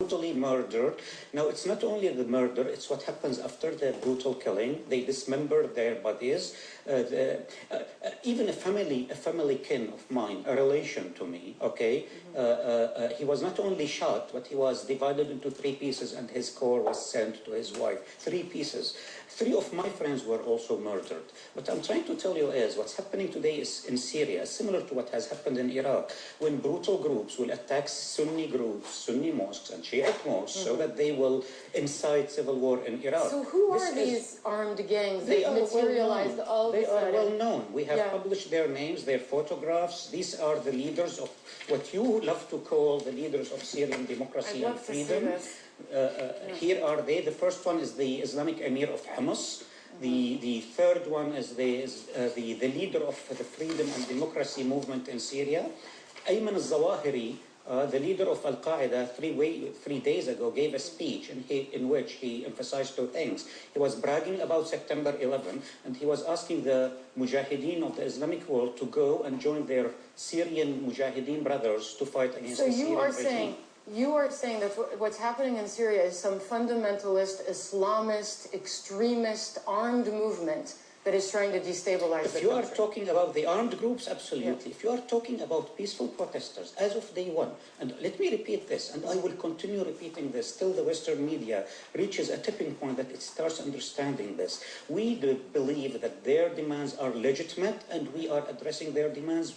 brutally murdered. Now, it's not only the murder, it's what happens after the brutal killing. They dismember their bodies. Even a family kin of mine, a relation to me, okay, he was not only shot, but he was divided into 3 pieces and his core was sent to his wife. 3 pieces. 3 of my friends were also murdered. What I'm trying to tell you is what's happening today is in Syria, similar to what has happened in Iraq, when brutal groups will attack Sunni groups, Sunni mosques and Shiite mosques, so that they will incite civil war in Iraq. So who are these armed gangs that materialized all of a sudden? They are well known. We have published their names, their photographs. These are the leaders of what you love to call the leaders of Syrian democracy and freedom. Here are they. The first one is the Islamic Emir of Hamas. The third one is the leader of the freedom and democracy movement in Syria. Ayman al-Zawahiri, the leader of Al-Qaeda, 3 days ago gave a speech in which he emphasized 2 things. He was bragging about September 11, and he was asking the Mujahideen of the Islamic world to go and join their Syrian Mujahideen brothers to fight against the Syrian regime. You are saying that what's happening in Syria is some fundamentalist, Islamist, extremist, armed movement that is trying to destabilize the country. If you are talking about the armed groups, absolutely. If you are talking about peaceful protesters, as of day one, and let me repeat this, and I will continue repeating this till the Western media reaches a tipping point that it starts understanding this. We believe that their demands are legitimate, and we are addressing their demands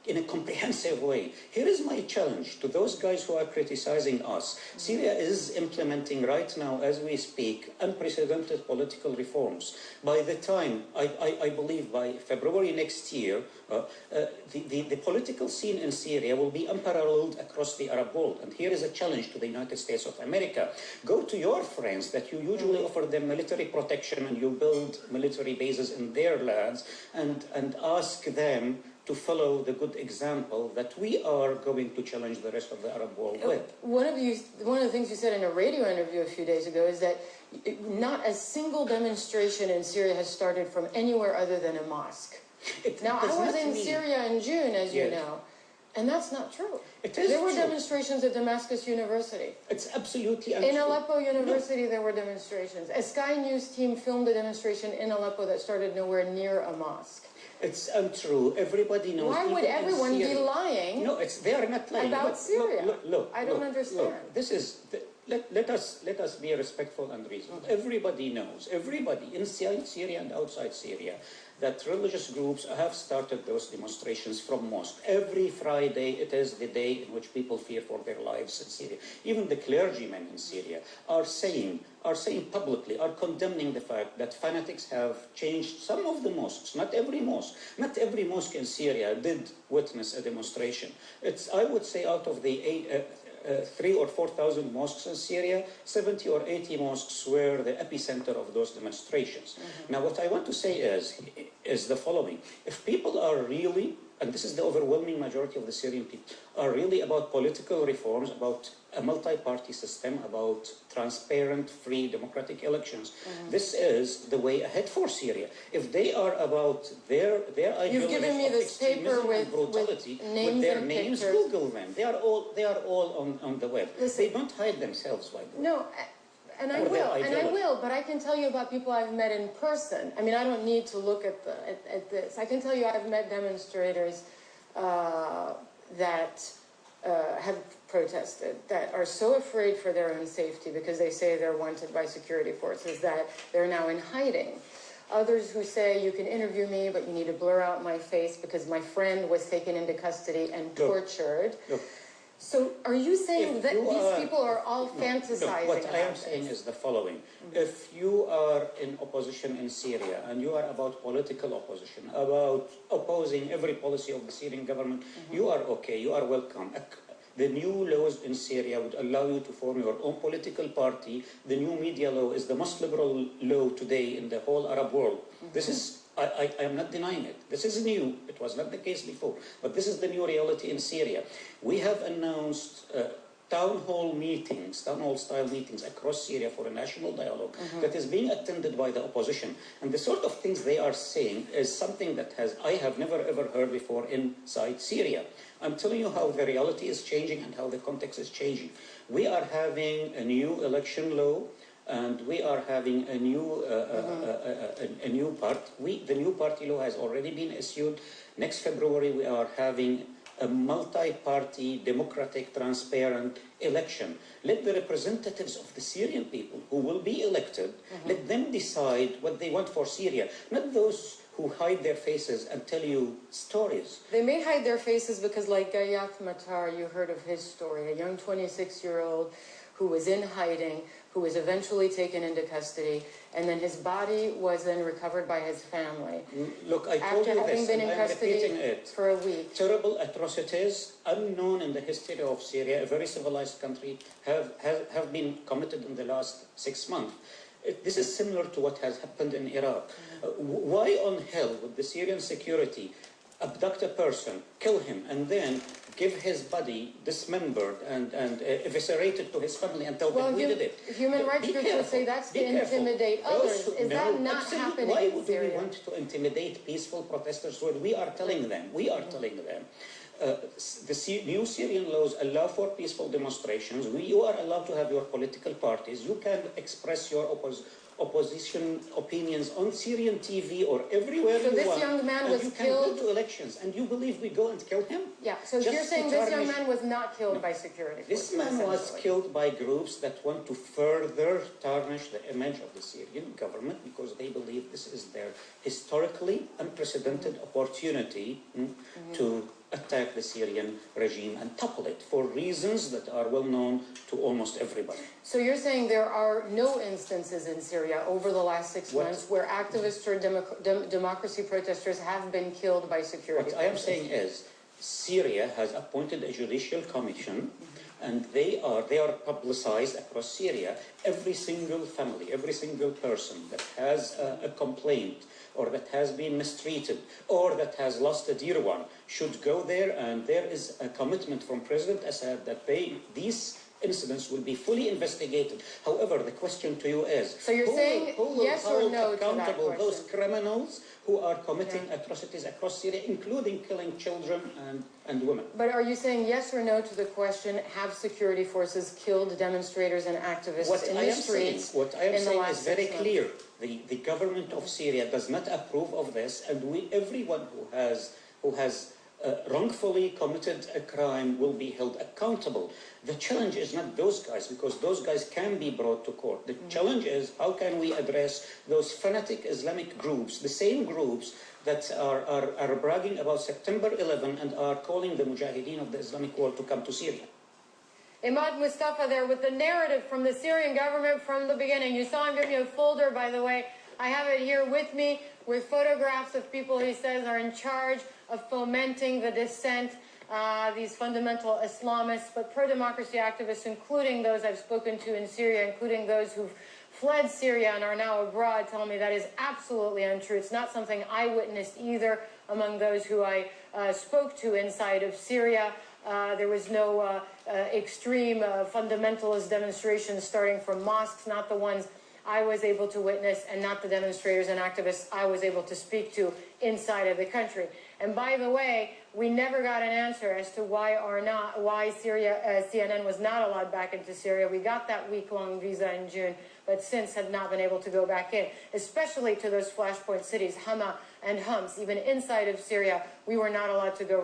in a comprehensive way. Here is my challenge to those guys who are criticizing us. Syria is implementing right now, as we speak, unprecedented political reforms. By the time, I believe by February next year, the political scene in Syria will be unparalleled across the Arab world. And here is a challenge to the United States of America. Go to your friends that you usually offer them military protection and you build military bases in their lands and ask them to follow the good example that we are going to challenge the rest of the Arab world with. One of the things you said in a radio interview a few days ago is that not a single demonstration in Syria has started from anywhere other than a mosque. Now, I was in Syria in June, as you know, and that's not true. There were demonstrations at Damascus University. It's absolutely untrue. In Aleppo University, there were demonstrations. A Sky News team filmed a demonstration in Aleppo that started nowhere near a mosque. It's untrue. Everybody knows. Why would everyone be lying? No, they are not lying. About Syria. Look, I don't understand. This is let us be respectful and reasonable. Everybody knows. Everybody inside Syria and outside Syria that religious groups have started those demonstrations from mosque. Every Friday, it is the day in which people fear for their lives in Syria. Even the clergymen in Syria are saying publicly, are condemning the fact that fanatics have changed some of the mosques, not every mosque. Not every mosque in Syria did witness a demonstration. I would say out of the 3,000 or 4,000 mosques in Syria, 70 or 80 mosques were the epicenter of those demonstrations. Now, what I want to say is the following. If people are really, and this is the overwhelming majority of the Syrian people, are really about political reforms, about a multi-party system, about transparent, free, democratic elections, this is the way ahead for Syria. If they are about their ideology of extremism and brutality, with their names, Google them. They are all on the web. Listen, they don't hide themselves, by the way. No. And I will, but I can tell you about people I've met in person. I mean, I don't need to look at this. I can tell you I've met demonstrators that have protested, that are so afraid for their own safety because they say they're wanted by security forces that they're now in hiding. Others who say, you can interview me, but you need to blur out my face because my friend was taken into custody and tortured. So are you saying that these people are all fantasizing what I am about saying this? is the following. If you are in opposition in Syria and you are about political opposition, about opposing every policy of the Syrian government, you are okay, you are welcome. The new laws in Syria would allow you to form your own political party. The new media law is the most liberal law today in the whole Arab world. This is I am not denying it. This is new. It was not the case before. But this is the new reality in Syria. We have announced town hall style meetings across Syria for a national dialogue that is being attended by the opposition. And the sort of things they are saying is something that I have never ever heard before inside Syria. I'm telling you how the reality is changing and how the context is changing. We are having a new election law, and we are having a new the new party law has already been issued. Next February, we are having a multi-party, democratic, transparent election. Let the representatives of the Syrian people who will be elected, let them decide what they want for Syria, not those who hide their faces and tell you stories. They may hide their faces because, like Gayat Matar, you heard of his story, a young 26-year-old who was in hiding, who was eventually taken into custody, and then his body was then recovered by his family. Look, I told you this, and I'm repeating it. For a week. Terrible atrocities, unknown in the history of Syria, a very civilized country, have been committed in the last 6 months. This is similar to what has happened in Iraq. Why on hell would the Syrian security abduct a person, kill him, and then give his body dismembered and eviscerated to his family and tell them we did it? Human rights groups would say that's to intimidate others. Is that not happening Why in would Syria? we want to intimidate peaceful protesters when we are telling them, the new Syrian laws allow for peaceful demonstrations. You are allowed to have your political parties. You can express your opposition opinions on Syrian TV or everywhere you want. So this young man was you killed? can go to elections, and you believe we go and kill him? Yeah, so you're saying this young man was not killed by security forces? This man was killed by groups that want to further tarnish the image of the Syrian government because they believe this is their historically unprecedented opportunity to attack the Syrian regime and topple it for reasons that are well known to almost everybody. So you're saying there are no instances in Syria over the last 6 months where activists or democracy protesters have been killed by security forces? What I am saying is Syria has appointed a judicial commission, and they are publicized across Syria. Every single family, every single person that has a complaint or that has been mistreated or that has lost a dear one should go there, and there is a commitment from President Assad that these incidents will be fully investigated. However, the question to you is, so you're saying yes or no to that accountable question? Those criminals who are committing atrocities across Syria, including killing children and women? But are you saying yes or no to the question, have security forces killed demonstrators and activists in the streets? What I am saying is very clear. The government of Syria does not approve of this, and everyone who has wrongfully committed a crime will be held accountable. The challenge is not those guys, because those guys can be brought to court. The challenge is how can we address those fanatic Islamic groups, the same groups that are bragging about September 11 and are calling the Mujahideen of the Islamic world to come to Syria. Imad Mustafa there with the narrative from the Syrian government from the beginning. You saw him give me a folder, by the way. I have it here with me with photographs of people he says are in charge of fomenting the dissent, these fundamental Islamists, but pro-democracy activists, including those I've spoken to in Syria, including those who've fled Syria and are now abroad, tell me that is absolutely untrue. It's not something I witnessed either among those who I spoke to inside of Syria. There was no extreme fundamentalist demonstrations starting from mosques, not the ones I was able to witness, and not the demonstrators and activists I was able to speak to inside of the country. And by the way, we never got an answer as to why Syria, CNN was not allowed back into Syria. We got that week-long visa in June, but since have not been able to go back in, especially to those flashpoint cities, Hama and Homs. Even inside of Syria, we were not allowed to go